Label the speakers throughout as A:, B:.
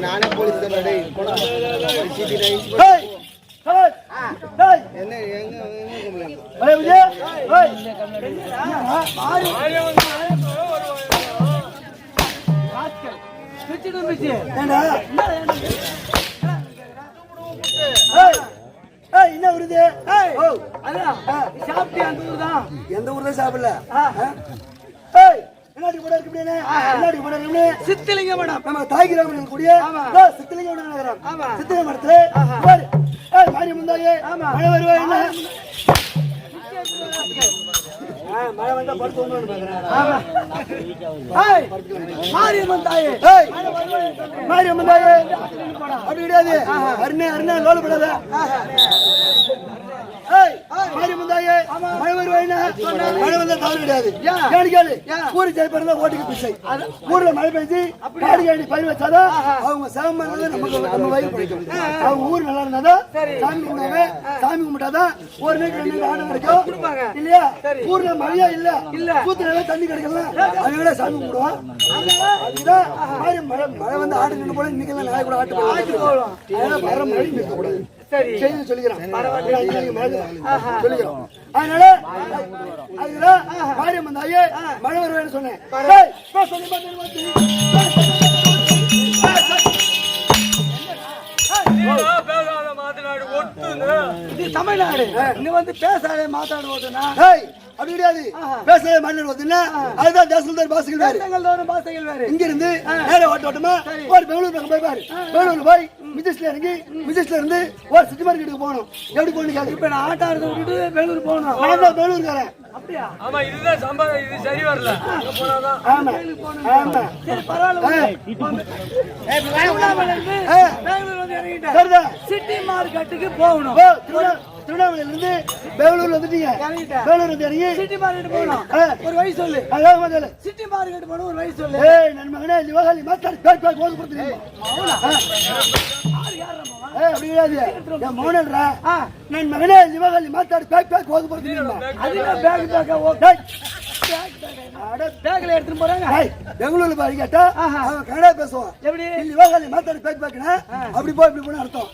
A: நானே போலீஸ் என்ன வருது? எந்த ஊர்ல சாப்பிடல சித்தலிங்க மேடம் நம்ம தாய்கிராம கூடிய சித்தலிங்க நகரம் சித்தலிங்க மடத்துல மாறி முந்தாயே மழை வருவா என்ன மழை வந்தா படுத்து வந்து
B: மாரியம்மன் தாயே
A: மாரியம்மன் தாயே அப்படி கிடையாது. அருணே அருணே லோலப்படாத. மாரியம்மன் தாயே மழை வருவாயினா மழை வந்தா தவறு கிடையாது. கேடு ஊரு ஜெயிப்பா ஓட்டுக்கு பிச்சை. ஊர்ல மழை பெஞ்சு காடு காடி பயிர் வச்சாதான் அவங்க சேவம் நம்ம வயிறு பிடிக்கும். அவங்க ஊர் நல்லா இருந்தாதான் சாமி கும்பிடுவாங்க. சாமி கும்பிட்டாதான் ஒரு நாள் 2 நாள் ஆடம் கிடைக்கும் இல்லையா? ஊர்ல மழையா இல்ல கூத்துல தண்ணி கிடைக்கலாம். அதனால சாமி கும்பிடுவோம். அதுதான் மழை வந்து ஆடு நின்று போல இன்னைக்கு நாளை கூட ஆட்டு போகலாம். அதனால வர மழை நிற்க கூடாது. செய்தி சொல்லிக்கிறோம். அதனால அதுதான் மாரியம்மன் தாயே மழை வருவேன்னு சொன்னேன்.
B: தமிழ்நாடு இங்க வந்து பேசாத மாத்தாடு ஓட்டுனா
A: அப்படி கிடையாது. பேசாத மாநிலம் ஓட்டுனா அதுதான் தேசங்கள் பாசைகள் வேறு. இங்க இருந்து நேர ஓட்டமா ஒரு பெங்களூர் பக்கம் போய் பாரு. பெங்களூர் போய் மிஜிஸ்ல இறங்கி மிஜிஸ்ல இருந்து ஒரு சிட்டி மார்க்கெட்டுக்கு போகணும். எப்படி போகணும்? இப்ப நான் ஆட்டோ எடுத்து விட்டுட்டு பெங்களூர் போகணும். நான் தான் பெங்களூர்காரன். அப்படியா? ஆமா, இதுதான் சம்பளம். இது சரி வரல. போனாதான். ஆமா ஆமா சரி பரவாயில்லை. பெங்களூர் வந்து இறங்கிட்டேன். சரிதா. சிட்டி மார்க்கெட்டுக்கு போகணும். திருவண்ணாமலையில இருந்து பெங்களூர்ல வந்துட்டீங்க. பெங்களூர் வந்து இறங்கி சிட்டி மார்க்கெட் போகணும். ஒரு வழி சொல்லு. அதான் முதல்ல சிட்டி மார்க்கெட் போகணும். ஒரு வழி சொல்லு. நன் மகனே லிவகாலி மாத்தாடி பேக் போது கொடுத்துறீங்க. அப்படி கிடையாது. என் மோனல்ரா நன் மகனே லிவகாலி மாத்தாடி பேக் போது கொடுத்துறீங்க. அதுல பேக் பேக்ல எடுத்துட்டு போறாங்க. பெங்களூர்ல பாரு கேட்டா அவன் கன்னடா பேசுவான். எப்படி லிவகாலி மாத்தாடி பேக்னா அப்படி போ இப்படி போன அர்த்தம்.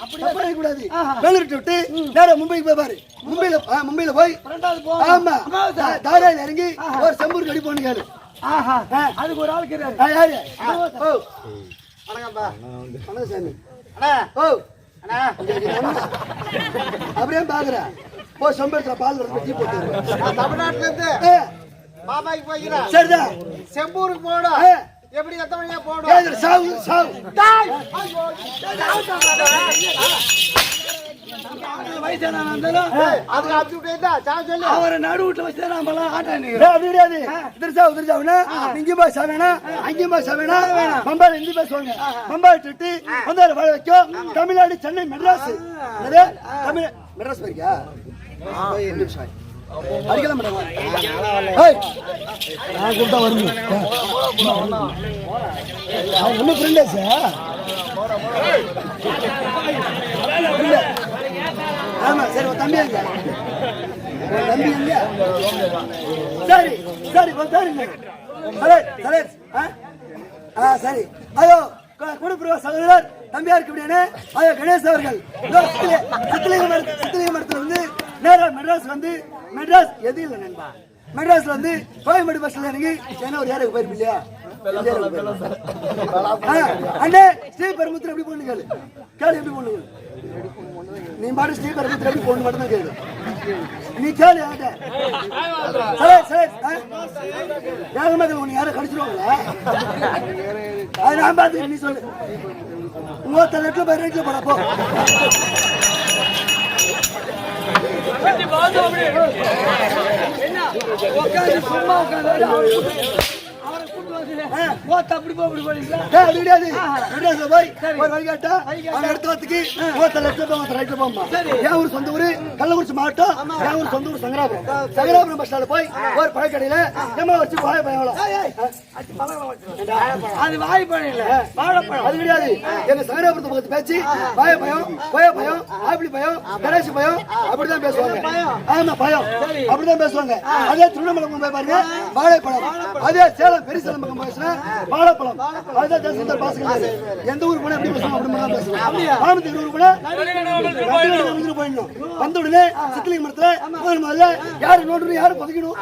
A: அப்படி கூடாது. பெங்களூர் விட்டு நேரா மும்பைக்கு போய் பாரு. மும்பையில போய் ஆமா தாராயில இறங்கி ஒரு செம்பூர் கடி போன கேளு. அதுக்கு ஒரு ஆள் கேட்காரு. யாரு? வணக்கம்பா. வணக்கம் சாமி. அப்படியே பாக்குற போ செம்பருத்துல பால் வரது டீ போட்டு தமிழ்நாட்டுல இருந்து பாபாய்க்கு போய்க்கிறேன். சரிதான். செம்பூருக்கு போகணும். எப்படி எத்தனை மணியா போகணும்? சாவு சாவு அவரை நடு வீட்டுல வச்சு நம்மளாம் ஆட்டாது. திருச்சாவுனா இங்கேயும் போய் சாவேனா அங்கேயும் போய் சாவேனா பம்பாய் ஹிந்தி பேசுவாங்க. பம்பாய் விட்டு வந்தாரு வாழ வைக்கும். தமிழ்நாடு சென்னை மெட்ராஸ் தமிழ் மெட்ராஸ் போயிருக்கியா? அடிக்கலாம் ஒன்னும் ஃப்ரெண்டாச்சா? ஆமா சரி தம்பி எங்க? தம்பி எங்க? சரி சரி சரி சரி ஐயோ குடும்ப சகோதரர் தம்பியாருக்கு இப்படியானே ஐயோ கணேஷ் அவர்கள் சித்தலிங்க மரத்துல வந்து நேரா மெட்ராஸ் வந்து மெட்ராஸ் எது இல்லை நண்பா மெட்ராஸ்ல வந்து கோயம்பேடு பஸ்ல இறங்கி ஏன்னா ஒரு ஏருக்கு போயிருப்பு இல்லையா? அண்ணே ஸ்ரீபெரும்புத்தூர் எப்படி போகணும் கேளு. கேளு எப்படி போகணும்? நீ பாட்டு ஸ்ரீபெரும்புத்தூர் எப்படி போகணும் மட்டும் தான் கேளு. நீ கேளு ஏகமக்கள் உன்னை யாரும் கடிச்சிருவாங்களா? அது நான் பார்த்து நீ சொல்லு. 30 பேர் ரேட்ல போட போ. சும்மா அப்படி கிடையாது. போய் ஒரு வழிகாட்டா அடுத்த வாரத்துக்கு 30 லட்சம் ரைட்ல போமா. என் ஊர் சொந்த ஊரு கள்ளக்குறிச்சி மாவட்டம். என் ஊர் சொந்த ஊர் சங்கராபுரம் பஸ் ஸ்டாண்ட்ல போய் ஒரு பழக்கடையில ஏமா வச்சு வாழை பழம். அது வாழைப்பழம் இல்ல வாழைப்பழம். அது கிடையாது. எங்க சங்கராபுரத்தை பக்கத்து பேச்சு வாழைப்பழம் கோயப்பழம் ஆப்பிள் பழம் கணேசி பழம் அப்படிதான் பேசுவாங்க. ஆமா பழம் அப்படிதான் பேசுவாங்க. அதே திருவண்ணாமலை போய் பாருங்க வாழைப்பழம். அதே சேலம் பெரிய சேலம் பக்கம் பேசுனா வாழைப்பழம். அதுதான் தேசத்தில் பாசுகிறாரு. எந்த ஊருக்கு போனா எப்படி பேசுவோம் அப்படி தான் பேசுவோம். கிராமத்துக்கு ஊருக்கு போனா போயிடணும். வந்த உடனே சித்தலிங்க மரத்துல முதல்ல யாரு நோட்டு யாரு பதுக்கணும்.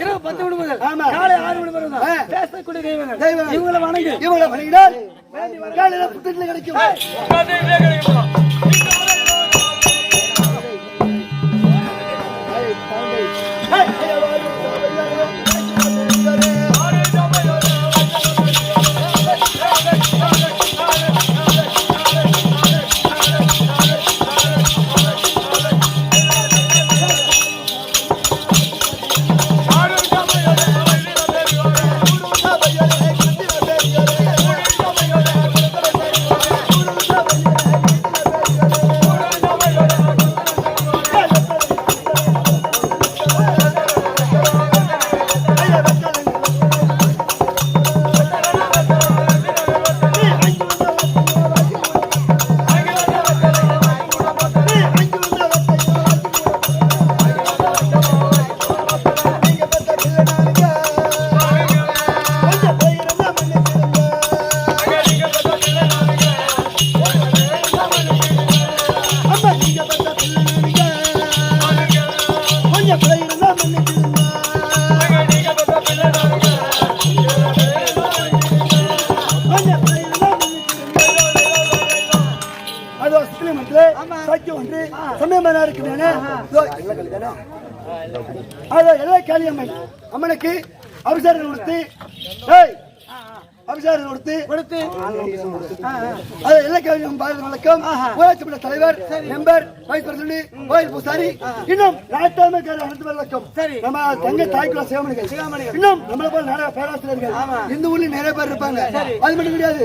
A: இரவு 10 மணி முதல் காலை 6 மணி வரை பேசக்கூடிய தெய்வங்கள் இவங்களை வணங்கினால் காலையில புத்தகத்துல கிடைக்கும். அதான் எல்லா காளியம்மன் அம்மனுக்கு அபிஷேகம் கொடுத்து அபிஷேகம் கொடுத்து அது எல்லா காளியம்மன் பாரத வழக்கம் ஊராட்சி மன்ற தலைவர் மெம்பர் வைஸ் பிரசிடண்ட் கோயில் பூசாரி இன்னும் நாட்டாமை அனைத்து வழக்கம் நம்ம தங்க தாய்க்குள்ள சிவமணிகள் இன்னும் நம்மளை போல நிறைய பேராசிரியர்கள் இந்த ஊர்ல நிறைய பேர் இருப்பாங்க அது மட்டும் கிடையாது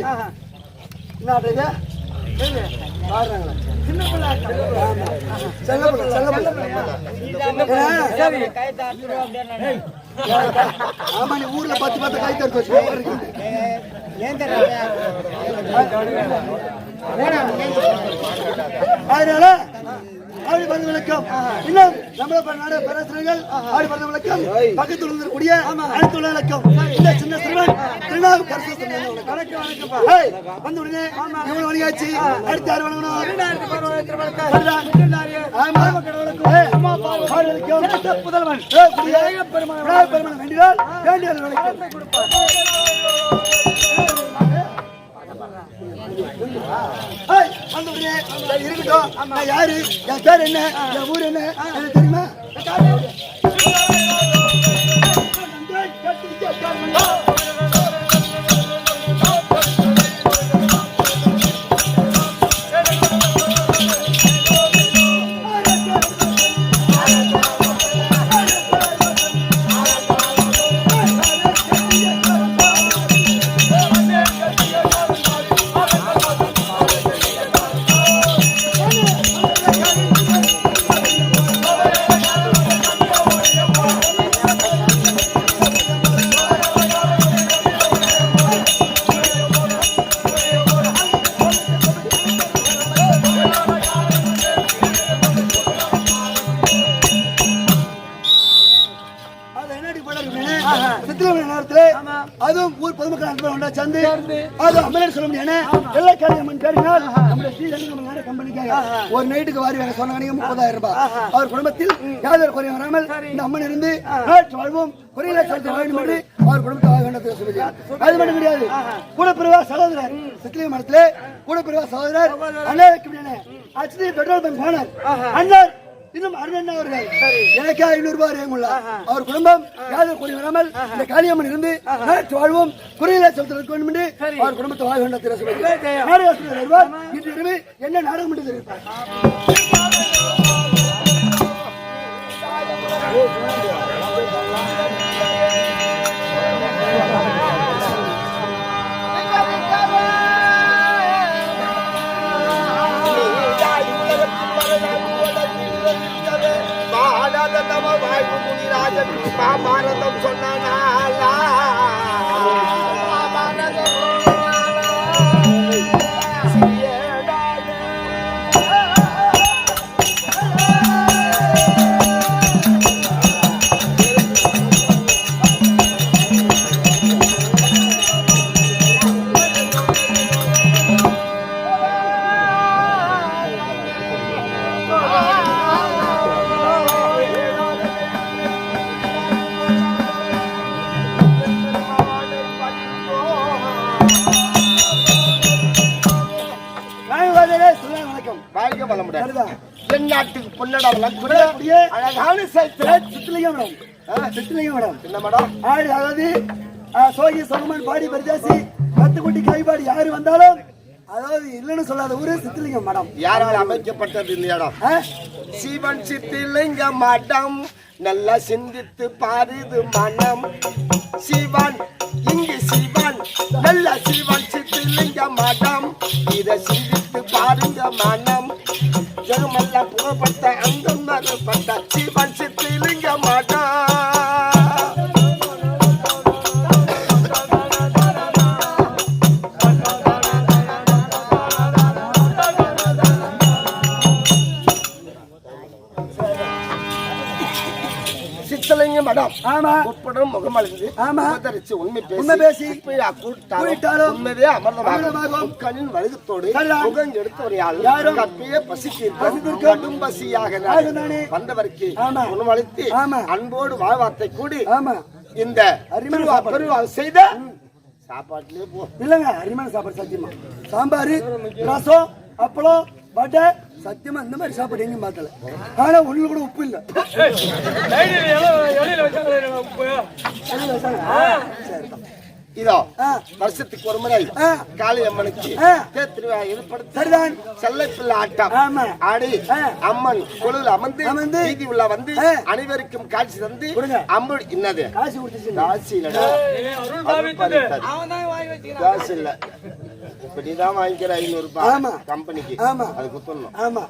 A: ஆமா நீ ஊர்ல 10 கை தடுத்து அதனால ஆடி பரத விளக்கம் இன்னும் நம்மள பேராசிரியர்கள் ஆடி பரத விளக்கம் பக்கத்தில் இருக்கக்கூடிய அனைத்து விளக்கம் இந்த சின்ன சிறுவன் திருநாவு பரிசு வந்து உடனே எவ்வளவு வழியாச்சு அடுத்து யார் வணங்கணும் புதல்வன் பெருமாள் வேண்டினால் வேண்டிய இருக்கட்டும் யாரு என் பேர் என்ன என் ஊர் என்ன எனக்கு தெரியுமா அதுவும் ஊர் பொதுமக்கள் சேர்ந்து அது அமலர் சொல்ல முடியாது எல்லா காரியமும் பேரினால் நம்முடைய ஸ்ரீரங்கம் கம்பெனிக்காக ஒரு நைட்டுக்கு வாரி வேலை சொன்னாங்க 30,000 ரூபாய் அவர் குடும்பத்தில் யாதொரு குறையும் வராமல் இந்த அம்மன் இருந்து நாட்டு வாழ்வும் குறையில செலுத்த வேண்டும் என்று அவர் குடும்பத்தை வாழ வேண்டும் சொல்லி அது மட்டும் கிடையாது கூடப்பிரிவா சகோதரர் சித்திரை மடத்திலே கூடப்பிரிவா சகோதரர் அண்ணா அச்சடி பெட்ரோல் பங்க் போனார் அண்ணா இன்னும் அருண் அவர்கள் எனக்கே 500 ரூபாய் அவர் குடும்பம் யாதொரு குறை வராமல் இந்த காளியம்மன் இருந்து நாட்டு வாழ்வும் குறையில செலுத்த வேண்டும் என்று அவர் குடும்பத்தை வாழ வேண்டும் நாடகம் இன்று என்ன நாடகம் என்று தெரிவித்தார்.
C: பாரதம் சொன்னாலா தென்னாட்டுக்கு பொன்னடம் அழகான
A: சித்திலிங்கம் என்ன மேடம் அதாவது சோகி சோகமன் பாடி பரிதாசி கத்துக்குட்டி கைப்பாடி யாரு வந்தாலும் அதாவது இல்லன்னு சொல்லாத ஊரு சித்திலிங்கம் மடம்
C: யாரால் அமைக்கப்பட்டது இல்லையாடா சிவன் சித்திலிங்க மடம் நல்லா சிந்தித்து பாருது மனம் சிவன் இங்கு சிவன் நல்ல சிவன் சித்திலிங்க மடம் இத சிந்தித்து பாருங்க மனம் ஜெகமெல்லாம் புறப்பட்ட அங்கம் மறுபட்ட சிவன் சித்திலிங்க மடம் மடம் ஆமா ஒப்படும் முகமலர்ந்து ஆமா தரிச்சு உண்மை பேசி கூட்டாலும் உண்மையே அமர்ந்தமாகும் கண்ணின் வழுகத்தோடு முகம் எடுத்து ஒரு யார் கப்பியே பசிக்கு கடும் பசியாக வந்தவருக்கு உணவளித்து அன்போடு வாழ்வார்த்தை கூடி இந்த பெருவாள் செய்த சாப்பாட்டுலயே போ
A: இல்லங்க அருமையான சாப்பாடு சத்தியமா சாம்பார் ரசம் அப்பளம் வடை சத்தியமா இந்த மாதிரி சாப்பாடு எங்கேயும் பார்த்தல. ஆனா ஒண்ணு கூட உப்பு இல்ல.
C: இதோ வருஷத்துக்கு ஒரு முறை காளி அம்மனுக்கு திருவிழா ஏற்படுத்தி
A: சரிதான்
C: செல்லப்பிள்ளை ஆட்டம் ஆடி அம்மன் கொலுவில் அமர்ந்து வீதி உள்ள வந்து அனைவருக்கும் காட்சி தந்து அம்மன் என்னது
A: காசு கொடுத்துச்சு.
C: காசு இல்லடா, காசு இல்ல, இப்படிதான் வாங்கிக்கிற 500 ரூபாய் கம்பெனிக்கு அது குத்தணும்.
A: ஆமா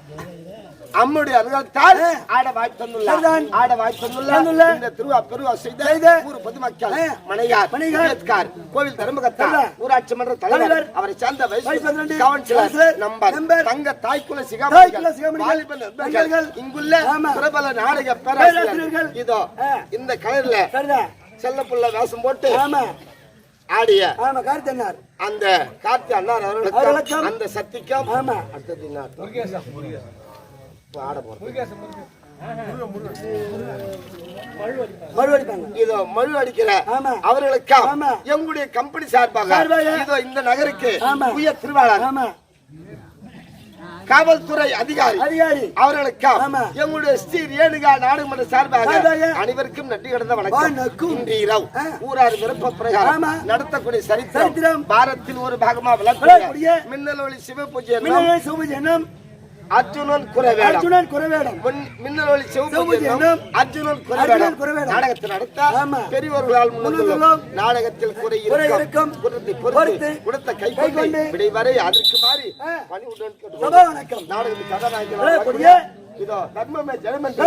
C: அம்முடைய அருகால் ஆட வாய்ப்பு தந்துள்ளார். ஆட வாய்ப்பு தந்துள்ளார். இந்த திருவா பெருவா செய்த ஊர் பொதுமக்கள் மணிகார் கோவில் தர்மகர்த்தா ஊராட்சி மன்ற தலைவர் அவரை சார்ந்த கவுன்சிலர் நம்பர் தங்க தாய்க்குல சிகாமணிகள் இங்குள்ள பிரபல நாடக பேராசிரியர்கள் இதோ இந்த கலர்ல செல்லப்புள்ள வேஷம் போட்டு ஆடிய அந்த கார்த்தி அண்ணார் அவர்களுக்கு அந்த சக்திக்கும் அடுத்தது மழு அடிக்கிற அவர்களுக்கு எங்களுடைய கம்பெனி சார்பாக இதோ இந்த நகருக்கு உயர் திருவாளர் காவல்துறை அதிகாரி அவர்களுக்கு எங்களுடைய ஸ்ரீ ரேணுகா நாடுமன்ற சார்பாக அனைவருக்கும் நன்றி கடந்த வணக்கம். இன்று இரவு ஊரார் விருப்ப பிரகாரம் நடத்தக்கூடிய சரித்திரம் பாரத்தில் ஒரு பாகமா விளக்கக்கூடிய மின்னல் ஒளி சிவ பூஜை அர்ஜுனன் குரவேடம் மின்னல் ஒளி அர்ஜுனன் குரவேடம் நாடகத்தை நடத்த பெரியவர்களால் முன்னும் நாடகத்தில் குறை இருக்கும் கொடுத்த கை கொண்டு விடைவரை அதற்கு மாறி பணிவுடன் நாடகத்தில் கதாநாயகன் இதோ தர்மமே ஜெயமன்